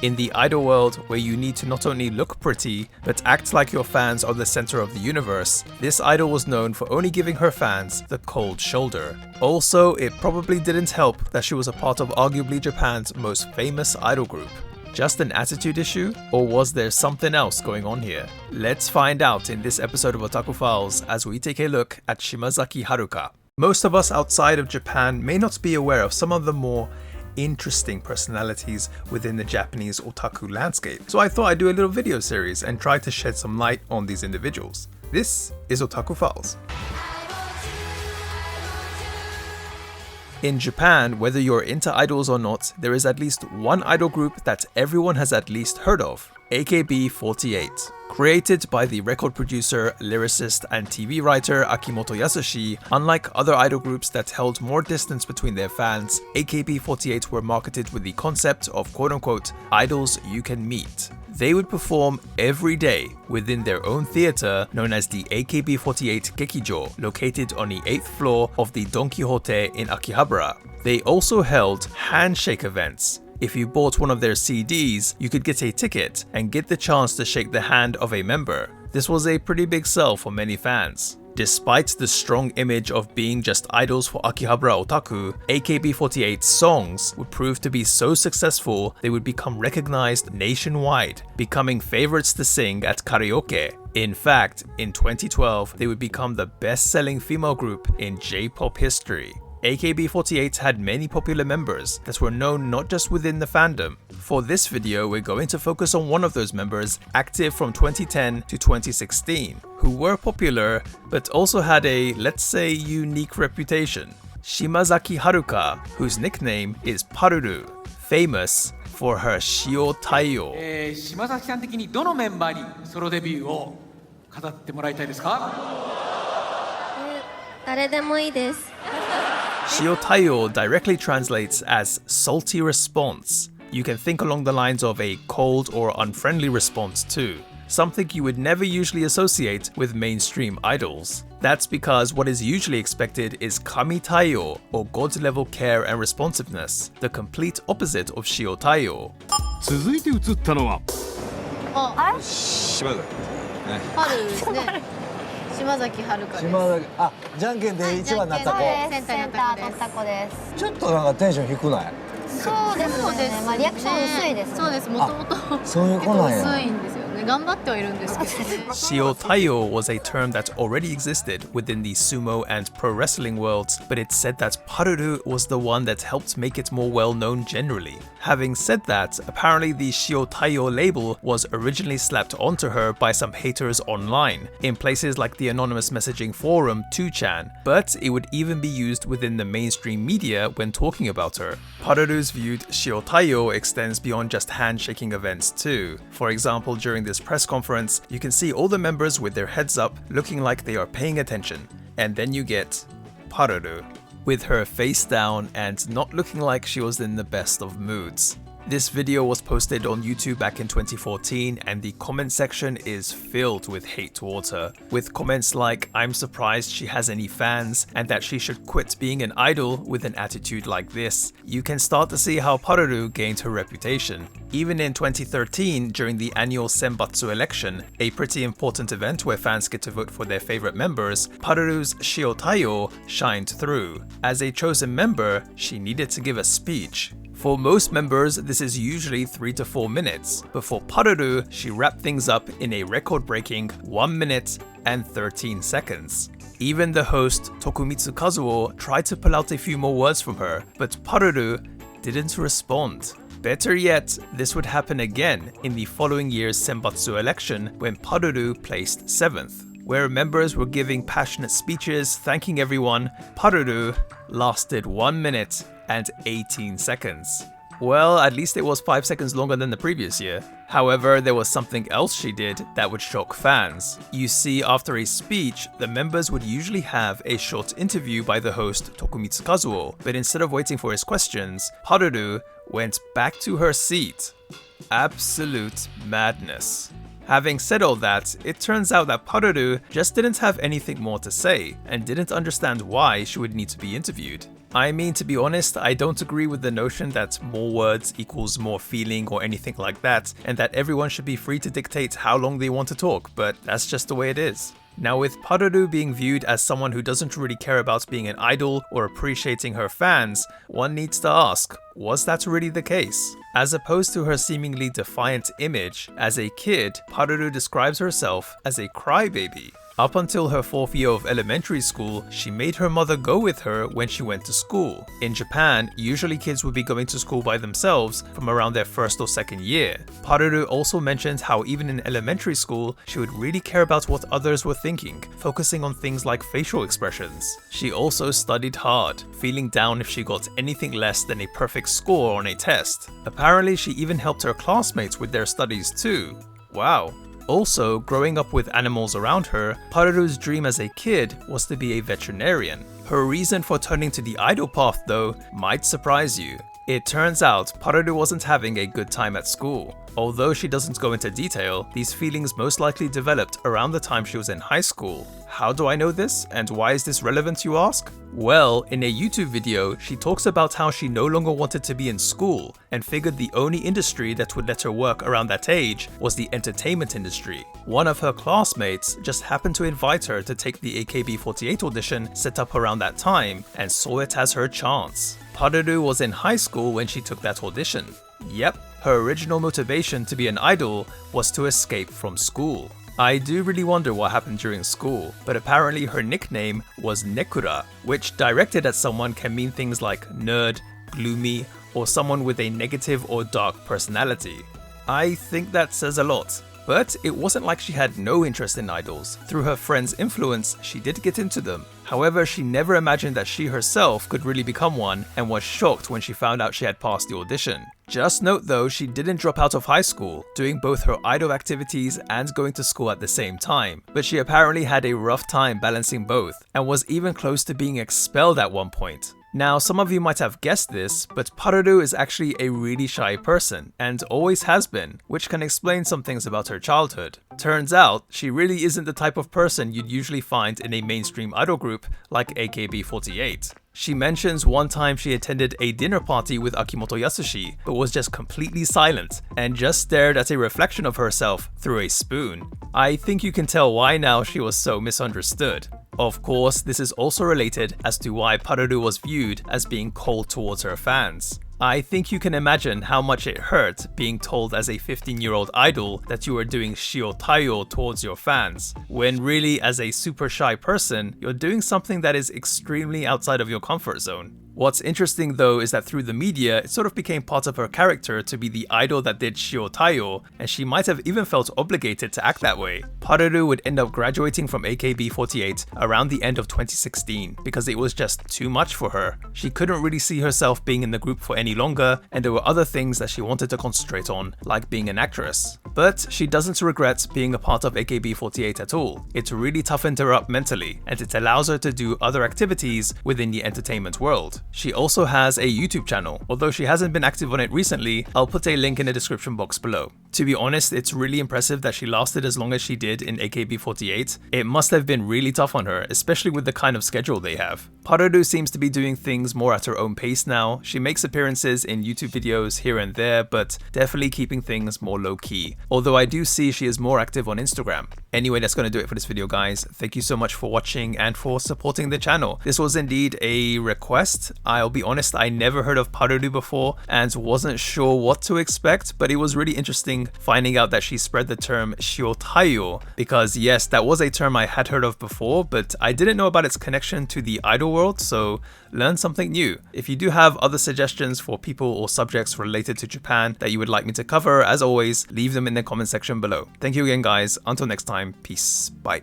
In the idol world, where you need to not only look pretty, but act like your fans are the center of the universe, this idol was known for only giving her fans the cold shoulder. Also, it probably didn't help that she was a part of arguably Japan's most famous idol group. Just an attitude issue? Or was there something else going on here? Let's find out in this episode of Otaku Files as we take a look at Shimazaki Haruka. Most of us outside of Japan may not be aware of some of the more interesting personalities within the Japanese otaku landscape, so I thought I'd do a little video series and try to shed some light on these individuals. This is Otaku Files. In Japan, whether you're into idols or not, there is at least one idol group that everyone has at least heard of, AKB48. Created by the record producer, lyricist, and TV writer Akimoto Yasushi, unlike other idol groups that held more distance between their fans, AKB48 were marketed with the concept of quote-unquote idols you can meet. They would perform every day within their own theater known as the AKB48 Gekijo, located on the 8th floor of the Don Quixote in Akihabara. They also held handshake events. If you bought one of their CDs, you could get a ticket and get the chance to shake the hand of a member. This was a pretty big sell for many fans. Despite the strong image of being just idols for Akihabara otaku, AKB48's songs would prove to be so successful they would become recognized nationwide, becoming favorites to sing at karaoke. In fact, in 2012, they would become the best-selling female group in J-pop history. AKB48 had many popular members that were known not just within the fandom. For this video, we're going to focus on one of those members, active from 2010 to 2016, who were popular but also had a, let's say, unique reputation. Shimazaki Haruka, whose nickname is Paruru, famous for her Shio Taiyo. 島崎さん的にどのメンバーにソロデビューを語ってもらいたいですか？誰でもいいです。 Shio Taiyo directly translates as salty response. You can think along the lines of a cold or unfriendly response too, something you would never usually associate with mainstream idols. That's because what is usually expected is Kami Taiyo, or God level care and responsiveness, the complete opposite of Shio Taiyo. 続いて映ったのは島崎春ですね。島崎遥です。島崎じゃんけんで一番になった子、センターになった子です。取った子です。ちょっとなんかテンション低ない？そうですね。まあリアクション薄いですね。そうです。もともとそういう子なんや。薄いんですよね。頑張ってはいるんですけどね。 Shio Taiyo was a term that already existed within the sumo and pro wrestling worlds, but it's said that Paruru was the one that helped make it more well known generally. Having said that, apparently the Shio Taiyo label was originally slapped onto her by some haters online, in places like the anonymous messaging forum 2chan, but it would even be used within the mainstream media when talking about her. Paruru's viewed Shio Taiyo extends beyond just handshaking events too. For example, during this press conference, you can see all the members with their heads up looking like they are paying attention. And then you get Paruru, with her face down and not looking like she was in the best of moods. This video was posted on YouTube back in 2014 and the comment section is filled with hate towards her, with comments like "I'm surprised she has any fans" and that she should quit being an idol with an attitude like this. You can start to see how Paruru gained her reputation. Even in 2013, during the annual Senbatsu election, a pretty important event where fans get to vote for their favorite members, Paruru's Shio Taiyo shined through. As a chosen member, she needed to give a speech. For most members, this is usually 3 to 4 minutes, but for Paruru, she wrapped things up in a record-breaking 1 minute and 13 seconds. Even the host, Tokumitsu Kazuo, tried to pull out a few more words from her, but Paruru didn't respond. Better yet, this would happen again in the following year's Senbatsu election when Paruru placed 7th. Where members were giving passionate speeches thanking everyone, Paruru lasted 1 minute and 18 seconds. Well, at least it was 5 seconds longer than the previous year. However, there was something else she did that would shock fans. You see, after a speech, the members would usually have a short interview by the host Tokumitsu Kazuo, but instead of waiting for his questions, Paruru went back to her seat. Absolute madness. Having said all that, it turns out that Paruru just didn't have anything more to say and didn't understand why she would need to be interviewed. I mean, to be honest, I don't agree with the notion that more words equals more feeling or anything like that, and that everyone should be free to dictate how long they want to talk, but that's just the way it is. Now, with Paruru being viewed as someone who doesn't really care about being an idol or appreciating her fans, one needs to ask, was that really the case? As opposed to her seemingly defiant image, as a kid, Paruru describes herself as a crybaby. Up until her 4th year of elementary school, she made her mother go with her when she went to school. In Japan, usually kids would be going to school by themselves from around their 1st or 2nd year. Paruru also mentioned how even in elementary school, she would really care about what others were thinking, focusing on things like facial expressions. She also studied hard, feeling down if she got anything less than a perfect score on a test. Apparently, she even helped her classmates with their studies too. Wow. Also, growing up with animals around her, Paruru's dream as a kid was to be a veterinarian. Her reason for turning to the idol path, though, might surprise you. It turns out Paruru wasn't having a good time at school. Although she doesn't go into detail, these feelings most likely developed around the time she was in high school. How do I know this, and why is this relevant, you ask? Well, in a YouTube video, she talks about how she no longer wanted to be in school and figured the only industry that would let her work around that age was the entertainment industry. One of her classmates just happened to invite her to take the AKB48 audition set up around that time and saw it as her chance. Paruru was in high school when she took that audition. Yep, her original motivation to be an idol was to escape from school. I do really wonder what happened during school, but apparently her nickname was Nekura, which directed at someone can mean things like nerd, gloomy, or someone with a negative or dark personality. I think that says a lot. But it wasn't like she had no interest in idols. Through her friends' influence, she did get into them. However, she never imagined that she herself could really become one and was shocked when she found out she had passed the audition. Just note though, she didn't drop out of high school, doing both her idol activities and going to school at the same time. But she apparently had a rough time balancing both, and was even close to being expelled at one point. Now, some of you might have guessed this, but Paruru is actually a really shy person, and always has been, which can explain some things about her childhood. Turns out, she really isn't the type of person you'd usually find in a mainstream idol group like AKB48. She mentions one time she attended a dinner party with Akimoto Yasushi, but was just completely silent, and just stared at a reflection of herself through a spoon. I think you can tell why now she was so misunderstood. Of course, this is also related as to why Paruru was viewed as being cold towards her fans. I think you can imagine how much it hurt being told as a 15-year-old idol that you were doing shiotayo towards your fans, when really as a super shy person, you're doing something that is extremely outside of your comfort zone. What's interesting though is that through the media, it sort of became part of her character to be the idol that did shiotayo, and she might have even felt obligated to act that way. Paruru would end up graduating from AKB48 around the end of 2016 because it was just too much for her. She couldn't really see herself being in the group for any longer, and there were other things that she wanted to concentrate on, like being an actress. But she doesn't regret being a part of AKB48 at all. It really toughened her up mentally, and it allows her to do other activities within the entertainment world. She also has a YouTube channel. Although she hasn't been active on it recently, I'll put a link in the description box below. To be honest, it's really impressive that she lasted as long as she did in AKB48. It must have been really tough on her, especially with the kind of schedule they have. Paruru seems to be doing things more at her own pace now. She makes appearances in YouTube videos here and there, but definitely keeping things more low-key. Although I do see she is more active on Instagram. Anyway, that's going to do it for this video, guys. Thank you so much for watching and for supporting the channel. This was indeed a request. I'll be honest, I never heard of Paruru before and wasn't sure what to expect, but it was really interesting finding out that she spread the term shiotayo, because yes, that was a term I had heard of before, but I didn't know about its connection to the idol world, so learn something new. If you do have other suggestions for people or subjects related to Japan that you would like me to cover, as always, leave them in the comment section below. Thank you again, guys. Until next time, peace. Bye.